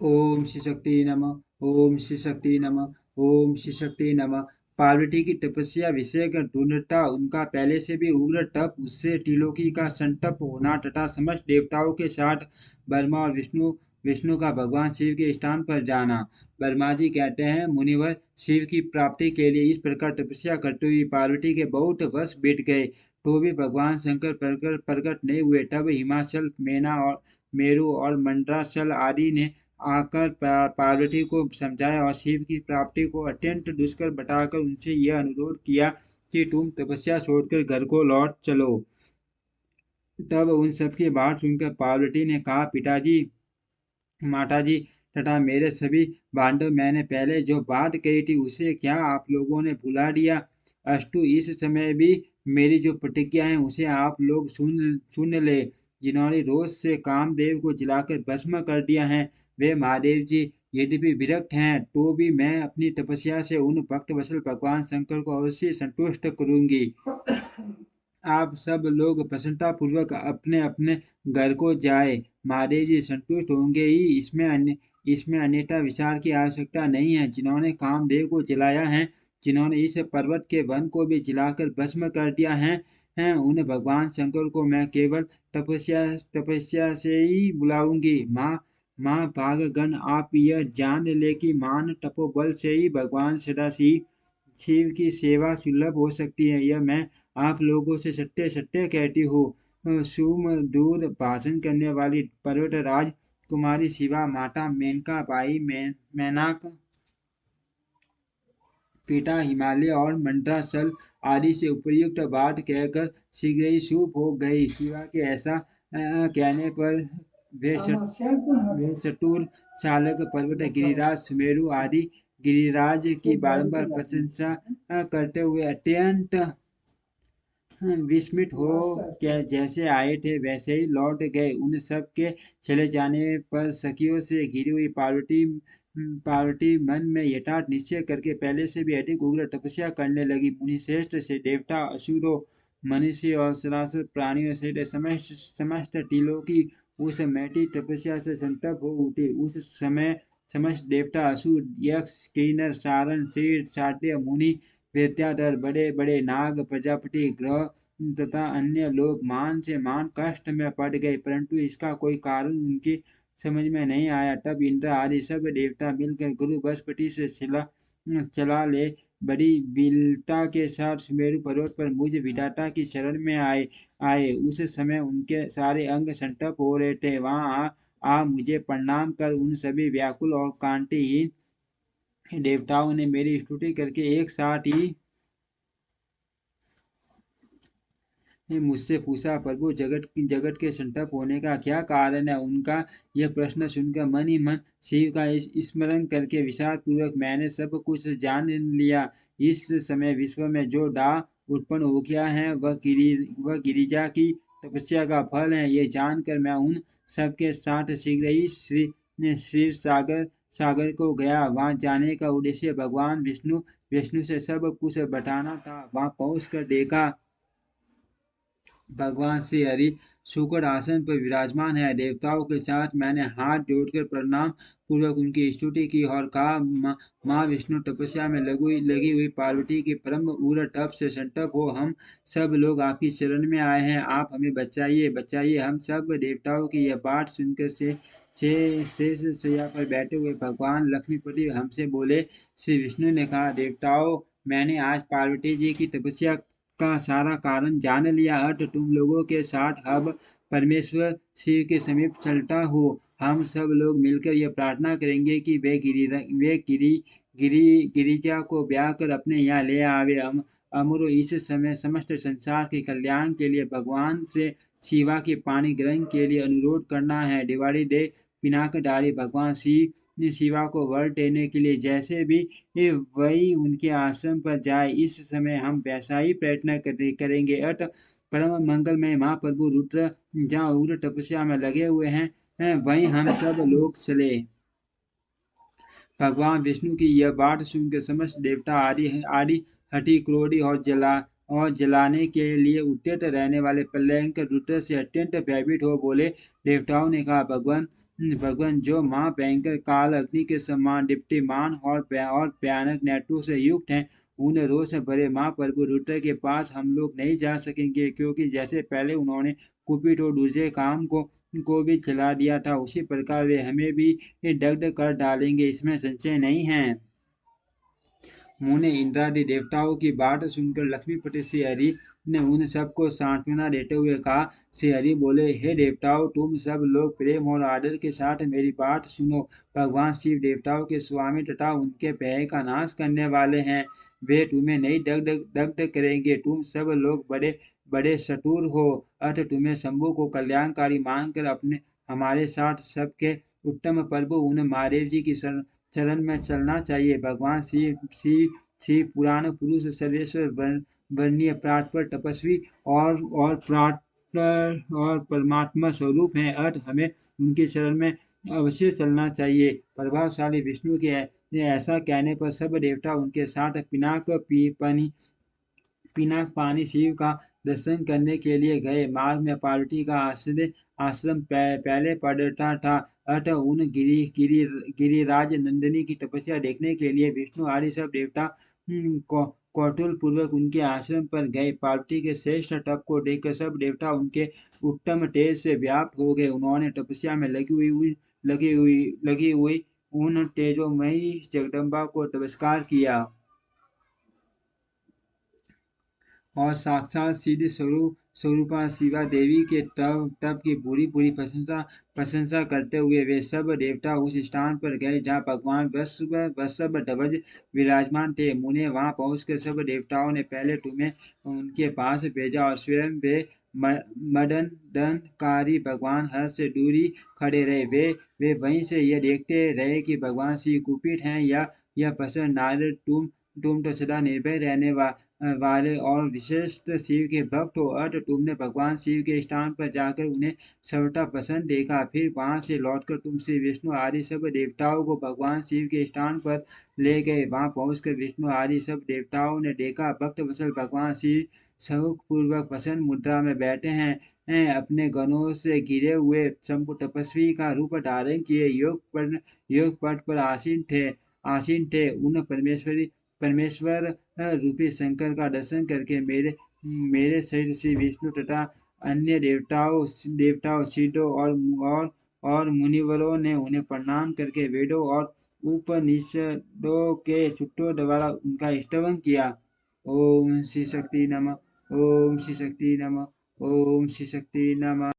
ओम श्री शक्ति नमः। ओम श्री शक्ति नमः। ओम श्री शक्ति नमः। पार्वती की तपस्या विषय का ढूंढता उनका पहले से भी उग्र तप, उससे त्रिलोकी का संतप होना तथा समस्त देवताओं के साथ ब्रह्मा और विष्णु विष्णु का भगवान शिव के स्थान पर जाना। ब्रह्मा जी कहते हैं, मुनिवर शिव की प्राप्ति के लिए इस प्रकार तपस्या करते हुए पार्वती के बहुत वर्ष बीत गए, तो भी भगवान शंकर प्रकट नहीं हुए। तब हिमाचल, मेना और मेरु और मंडराचल आदि ने आकर पार्वती को समझाया और शिव की प्राप्ति को अत्यंत दुष्कर बताकर उनसे यह अनुरोध किया कि तुम तपस्या छोड़कर घर को लौट चलो। तब उन सबकी बात सुनकर पार्वती ने कहा, पिताजी, माताजी तथा मेरे सभी बांधव, मैंने पहले जो बात कही थी उसे क्या आप लोगों ने भुला दिया? अस्तु, इस समय भी मेरी जो प्रतिज्ञा है उसे आप लोग सुन सुन ले। जिन्होंने रोज से कामदेव को जलाकर भस्म कर दिया है, वे महादेव जी यद्यपि विरक्त हैं, तो भी मैं अपनी तपस्या से उन भक्त वत्सल भगवान शंकर को अवश्य संतुष्ट करूंगी। आप सब लोग प्रसन्नतापूर्वक अपने अपने घर को जाए। महादेव जी संतुष्ट होंगे ही, इसमें अन्यथा विचार की आवश्यकता नहीं है। जिन्होंने कामदेव को जलाया है, जिन्होंने इस पर्वत के वन को भी जलाकर भस्म कर दिया है, उन भगवान शंकर को मैं केवल तपस्या तपस्या से ही बुलाऊंगी। माँ भागगण, आप यह जान ले कि मान तपोबल से ही भगवान सदाशिव शिव की सेवा सुलभ हो सकती है। यह मैं आप लोगों से सत्य सत्य कहती हूँ। सुमधुर भाषण करने वाली पर्वतराज कुमारी शिवा, माता मेनका बाई, मैनाक पिता हिमालय और मंदराचल आदि से उपयुक्त बात कहकर शीघ्र ही चुप हो गई। शिवा के ऐसा कहने पर वे चतुर चालक पर्वत, गिरिराज, सुमेरु आदि गिरिराज की बारंबार प्रशंसा करते हुए अत्यंत विस्मित हो क्या जैसे आए थे वैसे ही लौट गए। उन सब के चले जाने पर सखियों से घिरी हुई पार्वती मन में यथार्थ निश्चय करके पहले से भी अधिक उग्र तपस्या करने लगी। मुनिश्रेष्ठ से देवता, असुरों, मनुष्य और सरासर प्राणियों सहित समस्त समस्त टीलों की उस मैटी तपस्या से संतप्त हो उठे। उस समय समस्त देवता, असुर, यक्ष, किन्नर, सारण, सिर, शाक्य मुनि, विद्याधर, बड़े बड़े नाग, प्रजापति, ग्रह तथा अन्य लोग मान से मान कष्ट में पड़ गए, परंतु इसका कोई कारण उनकी समझ में नहीं आया। तब इंद्र आदि सब देवता मिलकर गुरु बृहस्पति से चला ले बड़ी विलता के साथ सुमेरु पर्वत पर मुझ विधाता की शरण में आए। उस समय उनके सारे अंग संतप्त हो रहे थे। वहां मुझे प्रणाम कर उन सभी व्याकुल और कांतिहीन देवताओं ने मेरी स्तुति करके एक साथ ही ने मुझसे पूछा, प्रभु, जगत के संतप्त होने का क्या कारण है? उनका यह प्रश्न सुनकर मन ही मन शिव का स्मरण करके विचार पूर्वक मैंने सब कुछ जान लिया। इस समय विश्व में जो डाह उत्पन्न हो गया है वह गिरिजा की तपस्या का फल है। ये जानकर मैं उन सबके साथ शीघ्र ही शिव सागर को गया। वहां जाने का उद्देश्य भगवान विष्णु से सब कुछ बताना था। वहां पहुंचकर देखा भगवान श्री हरि शुक्र आसन पर विराजमान है। देवताओं के साथ मैंने हाथ जोड़कर प्रणाम पूर्वक उनकी स्तुति की और कहा, माँ विष्णु, तपस्या में लगी हुई पार्वती की परम उग्र तप से संतप्त हो हम सब लोग आपकी शरण में आए हैं। आप हमें बचाइए, बचाइए। हम सब देवताओं की यह बात सुनकर शेष शैया पर बैठे हुए भगवान लक्ष्मीपति हमसे बोले। श्री विष्णु ने कहा, देवताओं, मैंने आज पार्वती जी की तपस्या का सारा कारण जान लिया। अर्थ तुम लोगों के साथ अब परमेश्वर शिव के समीप चलता हूँ। हम सब लोग मिलकर यह प्रार्थना करेंगे कि गिरिजा को ब्याह कर अपने यहाँ ले आवे। अमरो, इस समय समस्त संसार के कल्याण के लिए भगवान से शिवा के पानी ग्रहण के लिए अनुरोध करना है। दिवाली दे पिनाकधारी भगवान शिवा को वर देने के लिए जैसे भी वही उनके आश्रम पर जाए। इस समय हम वैसा ही प्रयत्न करेंगे। अत परम मंगलमय महाप्रभु रुद्र जहाँ उग्र तपस्या में लगे हुए हैं, वहीं हम सब लोग चले। भगवान विष्णु की यह बात सुनकर समस्त देवता आदि आदि हठी, क्रोधी और और जलाने के लिए उद्यत रहने वाले भयंकर रुद्र से अत्यंत भयभीत हो बोले। देवताओं ने कहा, भगवान भगवान जो माँ भयंकर काल अग्नि के समान दीप्तिमान और भयानक नेत्रों से युक्त हैं, उन रोष से भरे महाप्रभु रुद्र के पास हम लोग नहीं जा सकेंगे, क्योंकि जैसे पहले उन्होंने कुपित और दूसरे काम को भी जला दिया था, उसी प्रकार वे हमें भी दग्ध कर डालेंगे, इसमें संशय नहीं है। मुने इंद्रादि देवताओं की बात सुनकर लक्ष्मीपति श्री हरि ने उन सबको सांत्वना देते हुए कहा। श्री हरि बोले, हे देवताओं, तुम सब लोग प्रेम और आदर के साथ मेरी बात सुनो। भगवान शिव देवताओं के स्वामी तथा उनके भय का नाश करने वाले हैं। वे तुम्हें नहीं दग्ध करेंगे। तुम सब लोग बड़े बड़े चतुर हो, अतः तुम्हें शंभु को कल्याणकारी मानकर अपने हमारे साथ सबके उत्तम प्रभु उन महादेव जी की चरण में चलना चाहिए। भगवान शिव शिव शिव पुराण पुरुष सर्वेश्वर वर्णीय प्राटपर तपस्वी और परमात्मा स्वरूप हैं, अर्थ हमें उनके शरण में अवश्य चलना चाहिए। प्रभावशाली विष्णु के ऐसा कहने पर सब देवता उनके साथ पिनाक पानी शिव का दर्शन करने के लिए गए। मार्ग में पार्वती का आश्रम पहले पड़ता था, अतः उन गिरिराज नंदिनी की तपस्या देखने के लिए विष्णु आदि सब देवता कौतूहल पूर्वक उनके आश्रम पर गए। पार्वती के श्रेष्ठ तप को देखकर सब देवता उनके उत्तम तेज से व्याप्त हो गए। उन्होंने तपस्या में लगी हुई उन तेजोमयी जगदम्बा को नमस्कार किया और साक्षात सिद्ध स्वरूपा शिवा देवी के तप की पूरी पूरी प्रशंसा करते हुए वे सब देवता उस स्थान पर गए जहाँ भगवान वृषभ ध्वज विराजमान थे। मुने वहां पहुंचकर सब देवताओं ने पहले तुम्हें उनके पास भेजा और स्वयं वे मदनकारी भगवान हर्ष से दूरी खड़े रहे। वे वहीं से यह देखते रहे कि भगवान श्री कुपित हैं या प्रसन्न। नारद, तुम तो सदा निर्भय रहने वाले और विशिष्ट शिव के भक्त हो, अतः तुमने भगवान शिव के स्थान पर जाकर उन्हें सर्वथा प्रसन्न देखा। फिर वहां से लौटकर तुम श्री विष्णु आदि सब देवताओं को भगवान शिव के स्थान पर ले गए। वहां पहुंचकर विष्णु आदि सब देवताओं ने देखा, भक्त वत्सल भगवान शिव सुख पूर्वक प्रसन्न मुद्रा में बैठे हैं, अपने गणों से घिरे हुए शंभु तपस्वी का रूप धारण किए योग पद पर आसीन थे। उन परमेश्वर रूपी शंकर का दर्शन करके मेरे सहित श्री विष्णु तथा अन्य देवताओं सिद्धों और मुनिवरों ने उन्हें प्रणाम करके वेदों और उपनिषदों के सूत्रों द्वारा उनका स्तवन किया। ओम श्री शक्ति नमः। ओम श्री शक्ति नमः। ओम श्री शक्ति नमः।